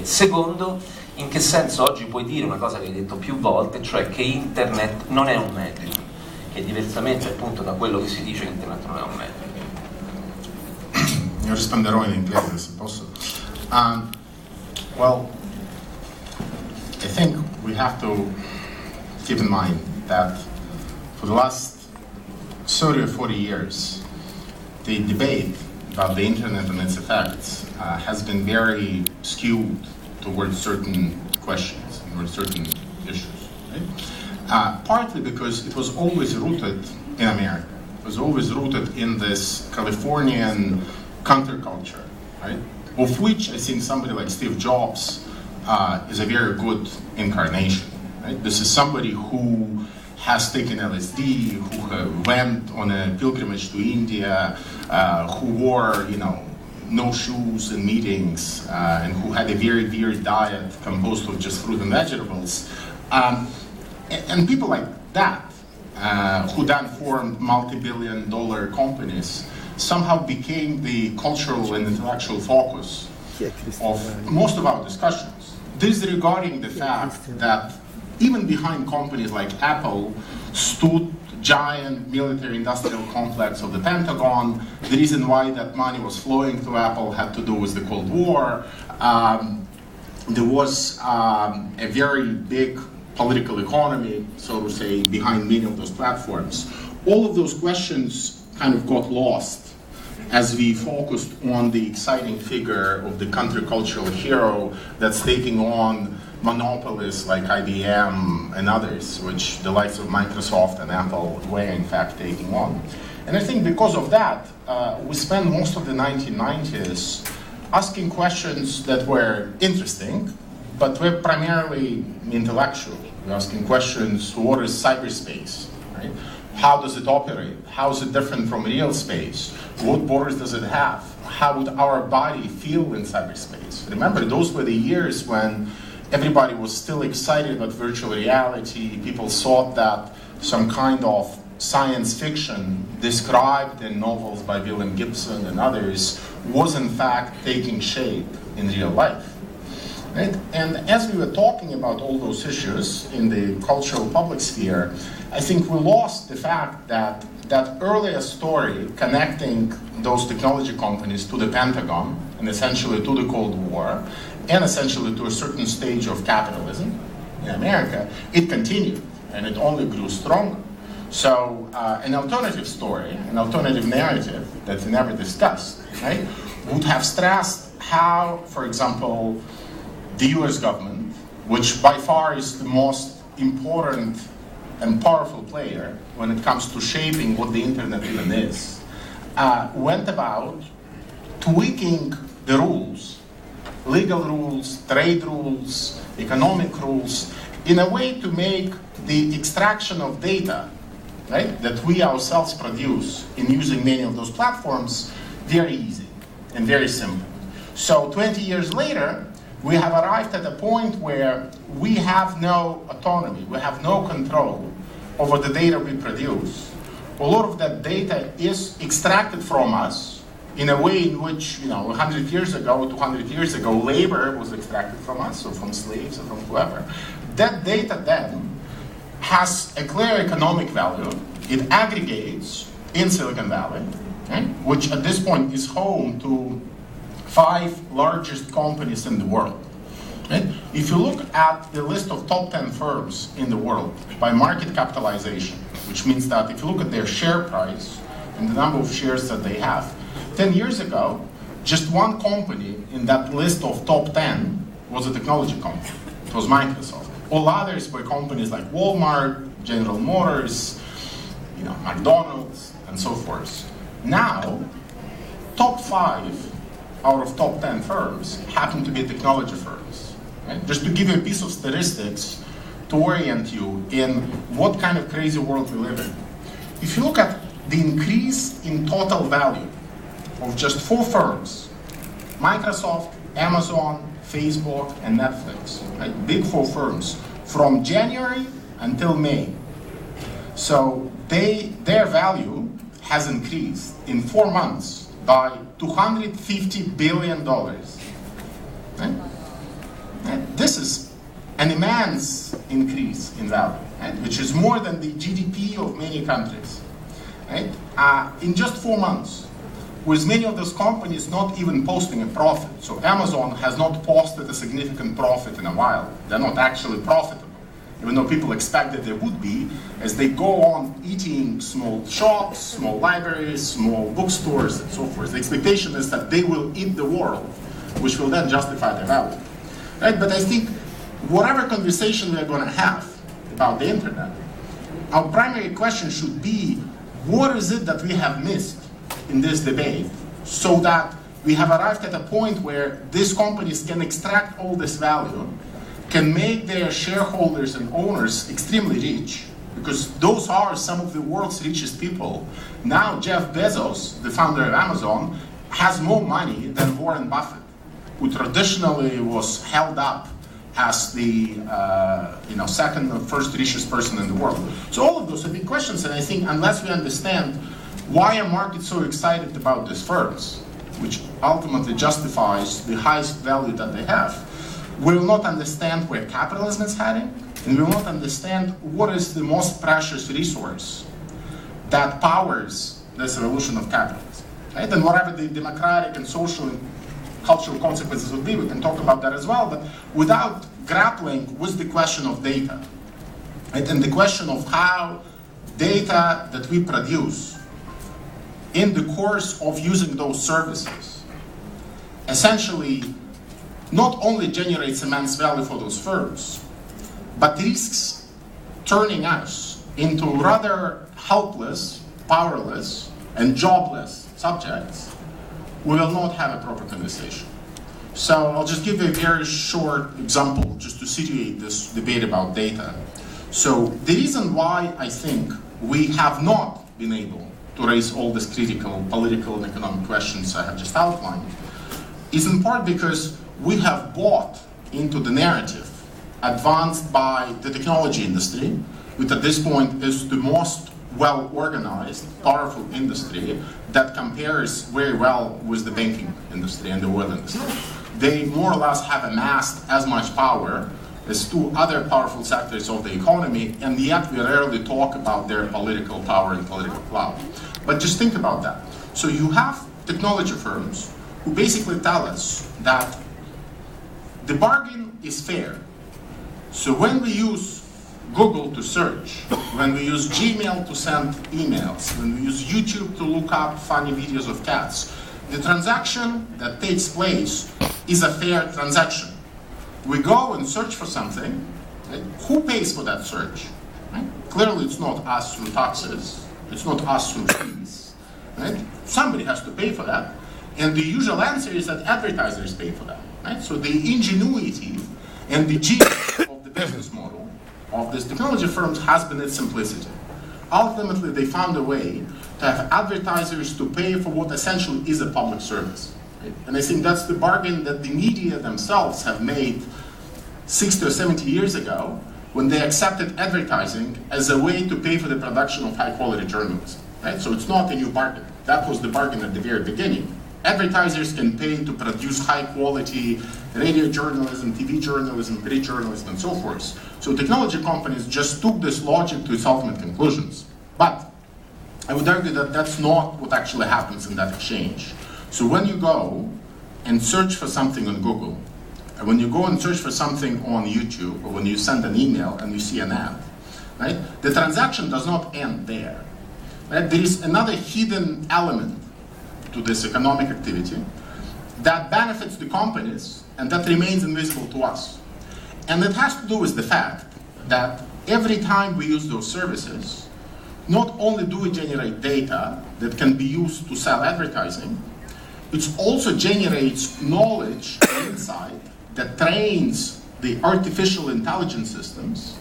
Secondo, in che senso oggi puoi dire una cosa che hai detto più volte, cioè che internet non è un metodo, che diversamente appunto da quello che si dice che internet non è un metodo. Io risponderò in inglese se posso. Well, I think we have to keep in mind that for the last 30 or 40 years, the debate about the internet and its effects has been very skewed towards certain questions, towards certain issues. Right? Partly because it was always rooted in America. It was always rooted in this Californian counterculture, right? Of which I think somebody like Steve Jobs is a very good incarnation. Right? This is somebody who has taken LSD, who went on a pilgrimage to India, who wore, no shoes in meetings, and who had a very weird diet composed of just fruit and vegetables. And people like that, who then formed multi-billion-dollar companies, somehow became the cultural and intellectual focus of most of our discussions, disregarding the fact that even behind companies like Apple stood giant military-industrial complex of the Pentagon. The reason why that money was flowing to Apple had to do with the Cold War. There was a very big political economy, so to say, behind many of those platforms. All of those questions kind of got lost as we focused on the exciting figure of the countercultural hero that's taking on monopolists like IBM and others, which the likes of Microsoft and Apple were in fact taking on. And I think because of that, we spent most of the 1990s asking questions that were interesting, but were primarily intellectual. We're asking questions: what is cyberspace? Right? How does it operate? How is it different from real space? What borders does it have? How would our body feel in cyberspace? Remember, those were the years when everybody was still excited about virtual reality. People thought that some kind of science fiction described in novels by William Gibson and others was in fact taking shape in real life. Right? And as we were talking about all those issues in the cultural public sphere, I think we lost the fact that that earlier story connecting those technology companies to the Pentagon and essentially to the Cold War and essentially to a certain stage of capitalism in America, it continued and it only grew stronger. So an alternative story, an alternative narrative that we never discussed, right, would have stressed how, for example, the US government, which by far is the most important and powerful player when it comes to shaping what the internet even is, went about tweaking the rules, legal rules, trade rules, economic rules, in a way to make the extraction of data, right, that we ourselves produce in using many of those platforms very easy and very simple. So 20 years later, we have arrived at a point where we have no autonomy, we have no control over the data we produce. A lot of that data is extracted from us in a way in which, 100 years ago, 200 years ago, labor was extracted from us, or from slaves, or from whoever. That data then has a clear economic value. It aggregates in Silicon Valley, okay, which at this point is home to 5 largest companies in the world. Right? If you look at the list of top 10 firms in the world by market capitalization, which means that if you look at their share price and the number of shares that they have, 10 years ago, just one company in that list of top 10 was a technology company. It was Microsoft. All others were companies like Walmart, General Motors, McDonald's, and so forth. Now, top 5 out of top 10 firms happen to be technology firms. Right? Just to give you a piece of statistics to orient you in what kind of crazy world we live in. If you look at the increase in total value of just 4 firms, Microsoft, Amazon, Facebook, and Netflix, right? Big 4 firms, from January until May. So their value has increased in 4 months by $250 billion. Right? this is an immense increase in value, right? Which is more than the GDP of many countries, right? In just 4 months, with many of those companies not even posting a profit. So Amazon has not posted a significant profit in a while. They're not actually profitable, even though people expect that they would be, as they go on eating small shops, small libraries, small bookstores, and so forth. The expectation is that they will eat the world, which will then justify their value, right? But I think whatever conversation we're going to have about the internet, our primary question should be, what is it that we have missed in this debate, so that we have arrived at a point where these companies can extract all this value, can make their shareholders and owners extremely rich, because those are some of the world's richest people. Now Jeff Bezos, the founder of Amazon, has more money than Warren Buffett, who traditionally was held up as the second or first richest person in the world. So all of those are big questions, and I think unless we understand why are markets so excited about these firms, which ultimately justifies the highest value that they have, we will not understand where capitalism is heading, and we will not understand what is the most precious resource that powers this evolution of capitalism. Right? And whatever the democratic and social and cultural consequences would be, we can talk about that as well, but without grappling with the question of data, right? And the question of how data that we produce in the course of using those services essentially not only generates immense value for those firms, but risks turning us into rather helpless, powerless, and jobless subjects, we will not have a proper conversation. So I'll just give a very short example just to situate this debate about data. So the reason why I think we have not been able to raise all these critical political and economic questions I have just outlined is in part because we have bought into the narrative advanced by the technology industry, which at this point is the most well-organized, powerful industry that compares very well with the banking industry and the oil industry. They more or less have amassed as much power as two other powerful sectors of the economy, and yet we rarely talk about their political power and political clout. But just think about that. So you have technology firms who basically tell us that the bargain is fair. So when we use Google to search, when we use Gmail to send emails, when we use YouTube to look up funny videos of cats, the transaction that takes place is a fair transaction. We go and search for something, right? Who pays for that search? Right? Clearly it's not us through taxes, it's not us through fees. Right? Somebody has to pay for that, and the usual answer is that advertisers pay for that. Right? So the ingenuity and the genius of the business model of these technology firms has been its simplicity. Ultimately, they found a way to have advertisers to pay for what essentially is a public service. Right? And I think that's the bargain that the media themselves have made 60 or 70 years ago when they accepted advertising as a way to pay for the production of high-quality journalism. Right? So it's not a new bargain. That was the bargain at the very beginning. Advertisers can pay to produce high-quality radio journalism, TV journalism, print journalism, and so forth. So technology companies just took this logic to its ultimate conclusions. But I would argue that that's not what actually happens in that exchange. So when you go and search for something on Google, and when you go and search for something on YouTube, or when you send an email and you see an ad, right, the transaction does not end there. Right? There is another hidden element to this economic activity that benefits the companies and that remains invisible to us. And it has to do with the fact that every time we use those services, not only do we generate data that can be used to sell advertising, it also generates knowledge and insight that trains the artificial intelligence systems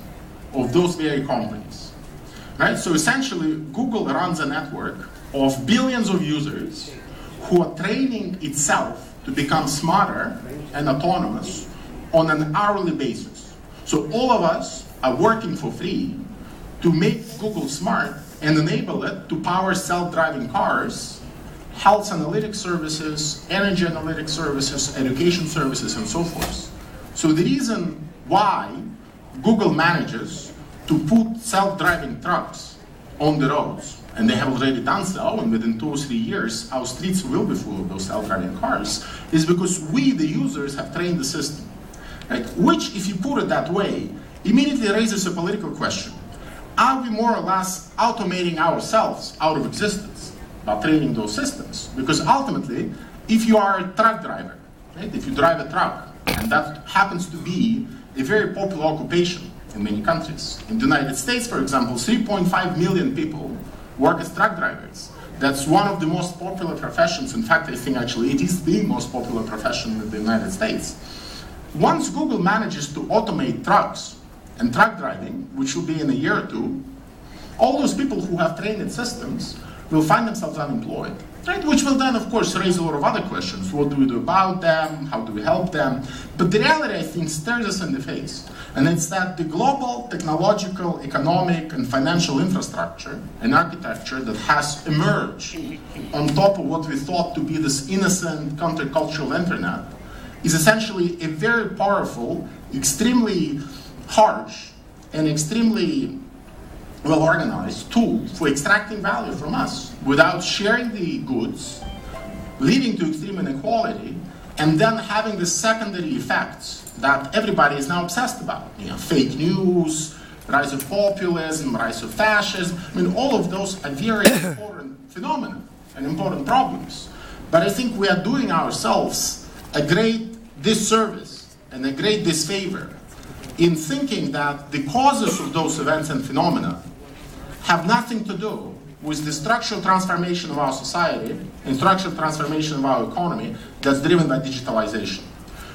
of those very companies. Right? So essentially, Google runs a network of billions of users who are training itself to become smarter and autonomous on an hourly basis. So all of us are working for free to make Google smart and enable it to power self-driving cars, health analytics services, energy analytics services, education services, and so forth. So the reason why Google manages to put self-driving trucks on the roads, and they have already done so, and within 2 or 3 years, our streets will be full of those self-driving cars, is because we, the users, have trained the system. Right? Which, if you put it that way, immediately raises a political question. Are we more or less automating ourselves out of existence by training those systems? Because ultimately, if you are a truck driver, right? If you drive a truck, and that happens to be a very popular occupation in many countries. In the United States, for example, 3.5 million people work as truck drivers. That's one of the most popular professions. In fact, I think actually it is the most popular profession in the United States. Once Google manages to automate trucks and truck driving, which will be in a year or two, all those people who have trained in systems will find themselves unemployed, right? Which will then, of course, raise a lot of other questions. What do we do about them? How do we help them? But the reality, I think, stares us in the face. And it's that the global technological, economic, and financial infrastructure and architecture that has emerged on top of what we thought to be this innocent countercultural internet is essentially a very powerful, extremely harsh, and extremely well-organized tool for extracting value from us without sharing the goods, leading to extreme inequality, and then having the secondary effects that everybody is now obsessed about. You know, fake news, rise of populism, rise of fascism. I mean, all of those are very important phenomena and important problems. But I think we are doing ourselves a great disservice and a great disfavor in thinking that the causes of those events and phenomena have nothing to do with the structural transformation of our society and structural transformation of our economy that's driven by digitalization.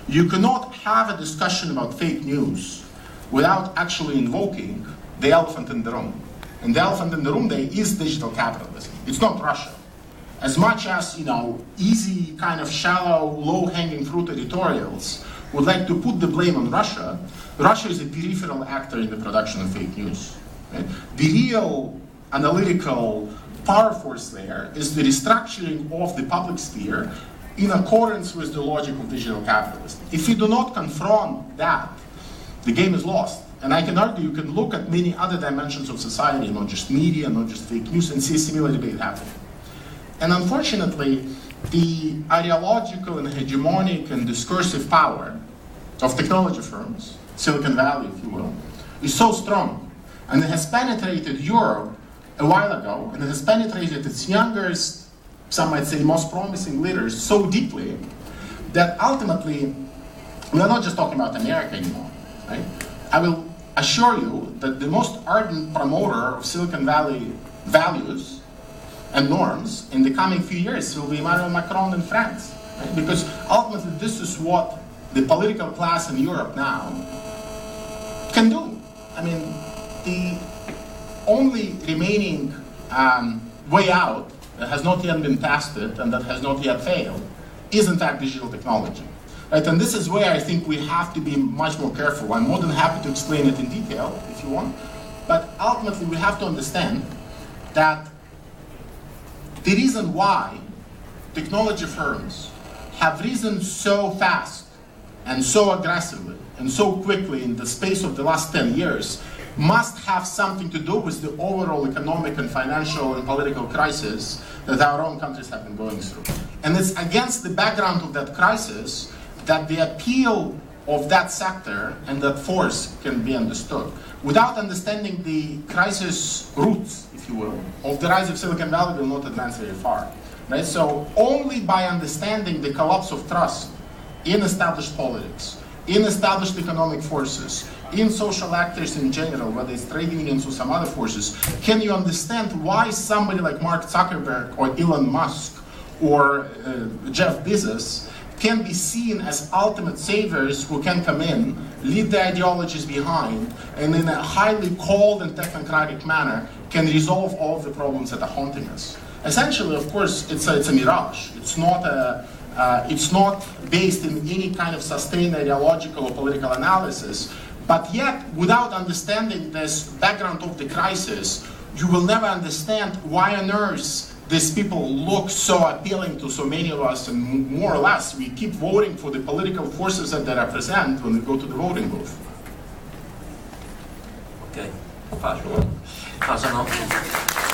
You cannot have a discussion about fake news without actually invoking the elephant in the room. And the elephant in the room there is digital capitalism. It's not Russia. As much as, you know, easy kind of shallow, low-hanging fruit editorials would like to put the blame on Russia, Russia is a peripheral actor in the production of fake news. Right? The real analytical power force there is the restructuring of the public sphere in accordance with the logic of digital capitalism. If you do not confront that, the game is lost. And I can argue you can look at many other dimensions of society, not just media, not just fake news, and see a similar debate happening. And unfortunately, the ideological and hegemonic and discursive power of technology firms, Silicon Valley, if you will, is so strong. And it has penetrated Europe a while ago, and it has penetrated its youngest, some might say most promising leaders so deeply that ultimately, we're not just talking about America anymore, right? I will assure you that the most ardent promoter of Silicon Valley values and norms in the coming few years will be Emmanuel Macron in France, right? Because ultimately this is what the political class in Europe now can do. I mean, the only remaining way out that has not yet been tested and that has not yet failed is in fact digital technology. Right? And this is where I think we have to be much more careful. I'm more than happy to explain it in detail if you want. But ultimately we have to understand that the reason why technology firms have risen so fast and so aggressively and so quickly in the space of the last 10 years must have something to do with the overall economic and financial and political crisis that our own countries have been going through. And it's against the background of that crisis that the appeal of that sector and that force can be understood. Without understanding the crisis roots, if you will, of the rise of Silicon Valley will not advance very far. Right? So only by understanding the collapse of trust in established politics, in established economic forces, in social actors in general, whether it's trade unions or some other forces, can you understand why somebody like Mark Zuckerberg or Elon Musk or Jeff Bezos can be seen as ultimate saviors who can come in, leave the ideologies behind, and in a highly cold and technocratic manner can resolve all of the problems that are haunting us. Essentially, of course, it's a mirage. It's not based in any kind of sustained ideological or political analysis. But yet, without understanding this background of the crisis, you will never understand why on earth these people look so appealing to so many of us, and more or less we keep voting for the political forces that they represent when we go to the voting booth. Ok, faccio. No, sono...